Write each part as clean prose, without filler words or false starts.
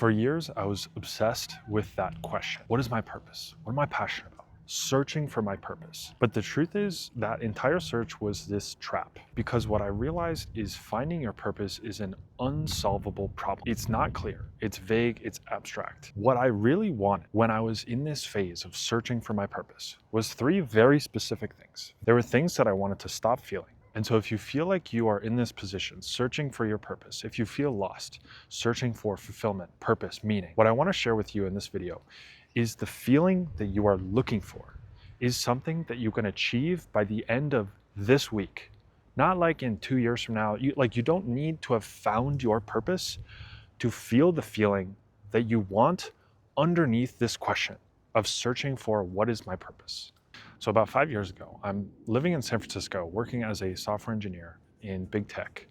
For years, I was obsessed with that question. What is my purpose? What am I passionate about? Searching for my purpose. But the truth is that entire search was this trap, because what I realized is finding your purpose is an unsolvable problem. It's not clear, it's vague, it's abstract. What I really wanted when I was in this phase of searching for my purpose was three very specific things. There were things that I wanted to stop feeling. And so if you feel like you are in this position, searching for your purpose, if you feel lost, searching for fulfillment, purpose, meaning, what I want to share with you in this video is the feeling that you are looking for is something that you can achieve by the end of this week. Not like in 2 years from now. You don't need to have found your purpose to feel the feeling that you want underneath this question of searching for what is my purpose. So about 5 years ago, I'm living in San Francisco, working as a software engineer in big tech.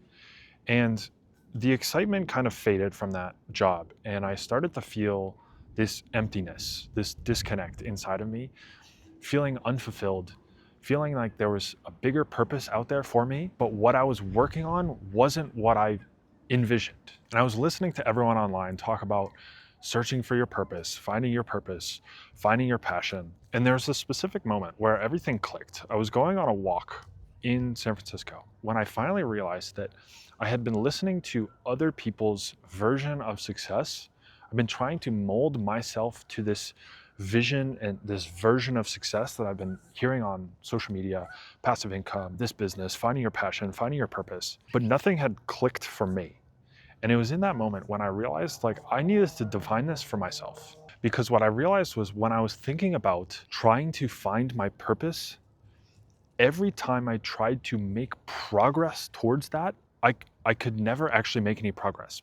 And the excitement kind of faded from that job. And I started to feel this emptiness, this disconnect inside of me, feeling unfulfilled, feeling like there was a bigger purpose out there for me, but what I was working on wasn't what I envisioned. And I was listening to everyone online talk about searching for your purpose, finding your passion. And there was a specific moment where everything clicked. I was going on a walk in San Francisco when I finally realized that I had been listening to other people's version of success. I've been trying to mold myself to this vision and this version of success that I've been hearing on social media, passive income, this business, finding your passion, finding your purpose, but nothing had clicked for me. And it was in that moment when I realized I needed to define this for myself. Because what I realized was when I was thinking about trying to find my purpose, every time I tried to make progress towards that, I could never actually make any progress.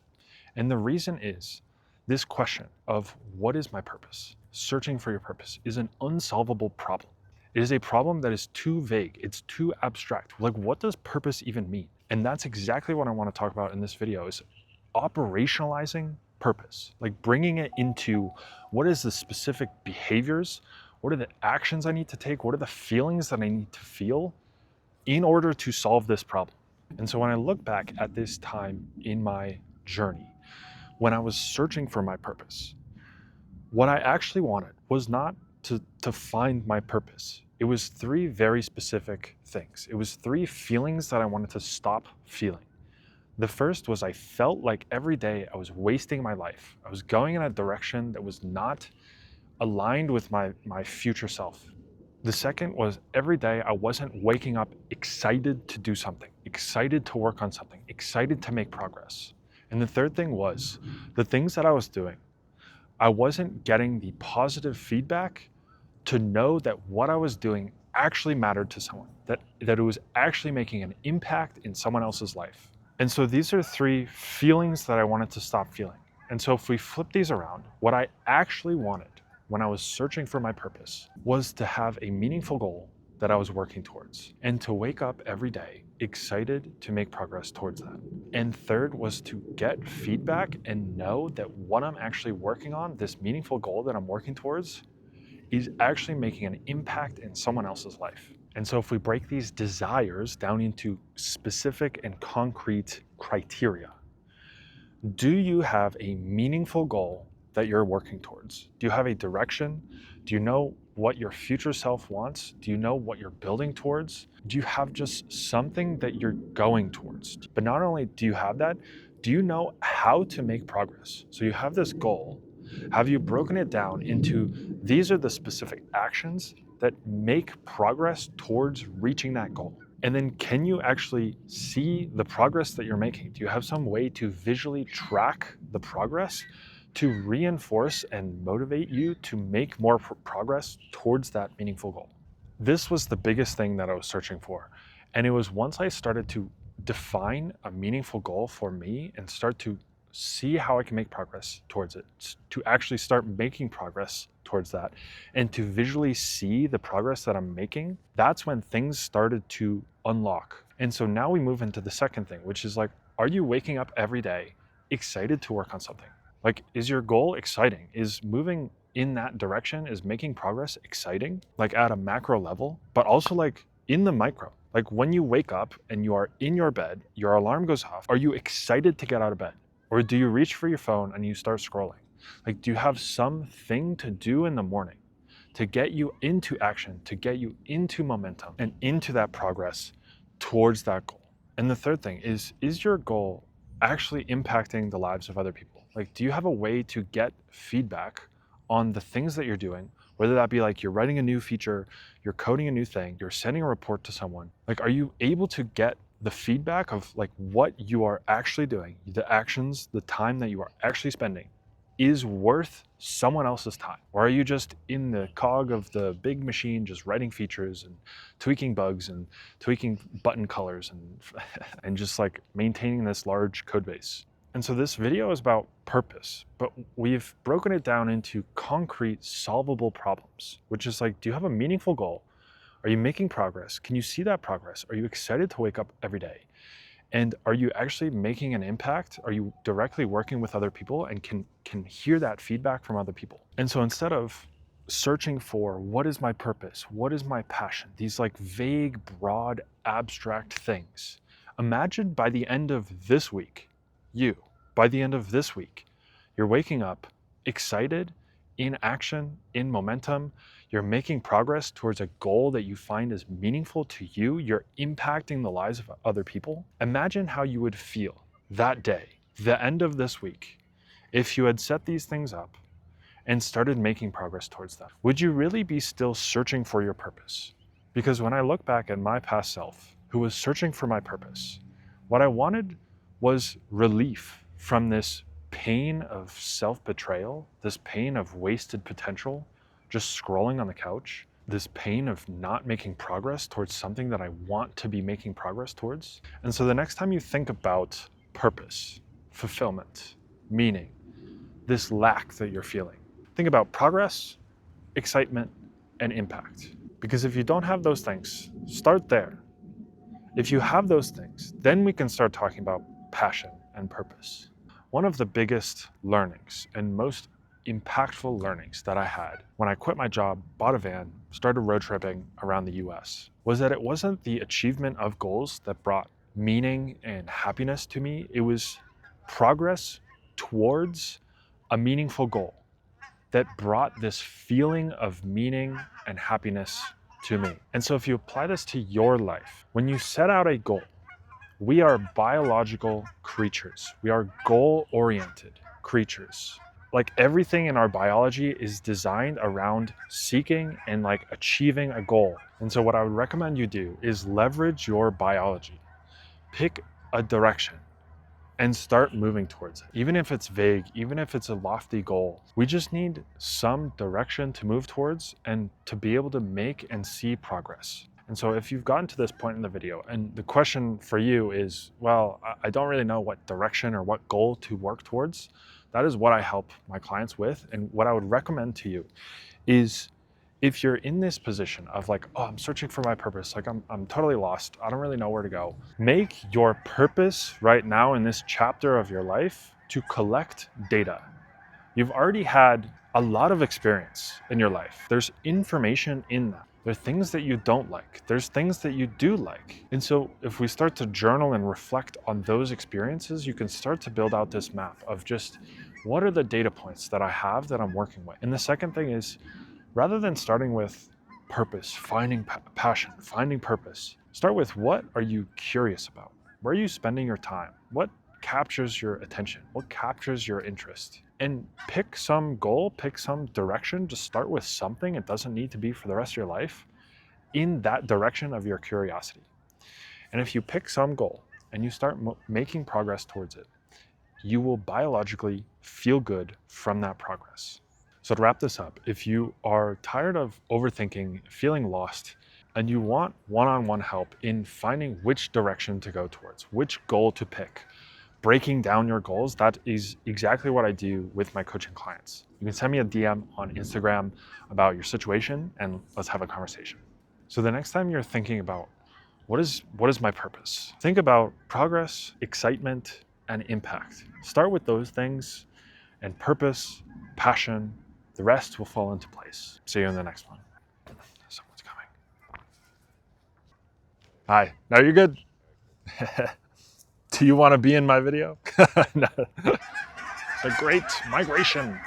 And the reason is this question of what is my purpose? Searching for your purpose is an unsolvable problem. It is a problem that is too vague. It's too abstract. What does purpose even mean? And that's exactly what I want to talk about in this video is operationalizing purpose, bringing it into what is the specific behaviors, what are the actions I need to take, what are the feelings that I need to feel in order to solve this problem. And so when I look back at this time in my journey, when I was searching for my purpose, what I actually wanted was not to find my purpose. It was three very specific things. It was three feelings that I wanted to stop feeling. The first was I felt like every day I was wasting my life. I was going in a direction that was not aligned with my future self. The second was every day I wasn't waking up excited to do something, excited to work on something, excited to make progress. And the third thing was the things that I was doing, I wasn't getting the positive feedback to know that what I was doing actually mattered to someone, that it was actually making an impact in someone else's life. And so these are three feelings that I wanted to stop feeling. And so if we flip these around, what I actually wanted when I was searching for my purpose was to have a meaningful goal that I was working towards and to wake up every day excited to make progress towards that. And third was to get feedback and know that what I'm actually working on, this meaningful goal that I'm working towards, is actually making an impact in someone else's life. And so if we break these desires down into specific and concrete criteria, do you have a meaningful goal that you're working towards? Do you have a direction? Do you know what your future self wants? Do you know what you're building towards? Do you have just something that you're going towards? But not only do you have that, do you know how to make progress? So you have this goal. Have you broken it down into these are the specific actions that make progress towards reaching that goal? And then can you actually see the progress that you're making? Do you have some way to visually track the progress to reinforce and motivate you to make more progress towards that meaningful goal? This was the biggest thing that I was searching for. And it was once I started to define a meaningful goal for me and start to see how I can make progress towards it, to actually start making progress towards that, and to visually see the progress that I'm making, that's when things started to unlock. And so now we move into the second thing, which is are you waking up every day excited to work on something? Is your goal exciting? Is moving in that direction, is making progress exciting? At a macro level, but also in the micro. When you wake up and you are in your bed, your alarm goes off, are you excited to get out of bed? Or do you reach for your phone and you start scrolling? Like, do you have something to do in the morning to get you into action, to get you into momentum and into that progress towards that goal? And the third thing is your goal actually impacting the lives of other people? Like, do you have a way to get feedback on the things that you're doing, whether that be like you're writing a new feature, you're coding a new thing, you're sending a report to someone? Like, are you able to get the feedback of like what you are actually doing, the actions, the time that you are actually spending is worth someone else's time? Or are you just in the cog of the big machine, just writing features and tweaking bugs and tweaking button colors and and just like maintaining this large code base? And so this video is about purpose, but we've broken it down into concrete solvable problems, which is like, do you have a meaningful goal? Are you making progress? Can you see that progress? Are you excited to wake up every day? And are you actually making an impact? Are you directly working with other people and can hear that feedback from other people? And so instead of searching for what is my purpose, what is my passion, these like vague, broad, abstract things, imagine by the end of this week, by the end of this week, you're waking up excited, in action, in momentum. You're making progress towards a goal that you find is meaningful to you. You're impacting the lives of other people. Imagine how you would feel that day, the end of this week, if you had set these things up and started making progress towards them. Would you really be still searching for your purpose? Because when I look back at my past self, who was searching for my purpose, what I wanted was relief from this pain of self-betrayal, this pain of wasted potential, just scrolling on the couch, this pain of not making progress towards something that I want to be making progress towards. And so the next time you think about purpose, fulfillment, meaning, this lack that you're feeling, think about progress, excitement, and impact. Because if you don't have those things, start there. If you have those things, then we can start talking about passion and purpose. One of the biggest learnings and most impactful learnings that I had when I quit my job, bought a van, started road tripping around the US was that it wasn't the achievement of goals that brought meaning and happiness to me. It was progress towards a meaningful goal that brought this feeling of meaning and happiness to me. And so if you apply this to your life, when you set out a goal, we are biological creatures. We are goal-oriented creatures. Like everything in our biology is designed around seeking and like achieving a goal. And so what I would recommend you do is leverage your biology. Pick a direction and start moving towards it. Even if it's vague, even if it's a lofty goal, we just need some direction to move towards and to be able to make and see progress. And so if you've gotten to this point in the video and the question for you is, well, I don't really know what direction or what goal to work towards, that is what I help my clients with. And what I would recommend to you is, if you're in this position of like, oh, I'm searching for my purpose, like I'm totally lost, I don't really know where to go, make your purpose right now in this chapter of your life to collect data. You've already had a lot of experience in your life. There's information in that. There are things that you don't like. There's things that you do like. And so if we start to journal and reflect on those experiences, you can start to build out this map of just what are the data points that I have that I'm working with. And the second thing is, rather than starting with purpose, finding passion, finding purpose, start with what are you curious about? Where are you spending your time? What captures your attention? What captures your interest? And pick some goal, pick some direction. Just start with something. It doesn't need to be for the rest of your life in that direction of your curiosity. And if you pick some goal and you start making progress towards it, you will biologically feel good from that progress. So to wrap this up, if you are tired of overthinking, feeling lost, and you want one-on-one help in finding which direction to go towards, which goal to pick, breaking down your goals, that is exactly what I do with my coaching clients. You can send me a DM on Instagram about your situation and let's have a conversation. So the next time you're thinking about what is my purpose, think about progress, excitement, and impact. Start with those things, and purpose, passion, the rest will fall into place. See you in the next one. Someone's coming. Hi, now you're good. Do you want to be in my video? The Great Migration.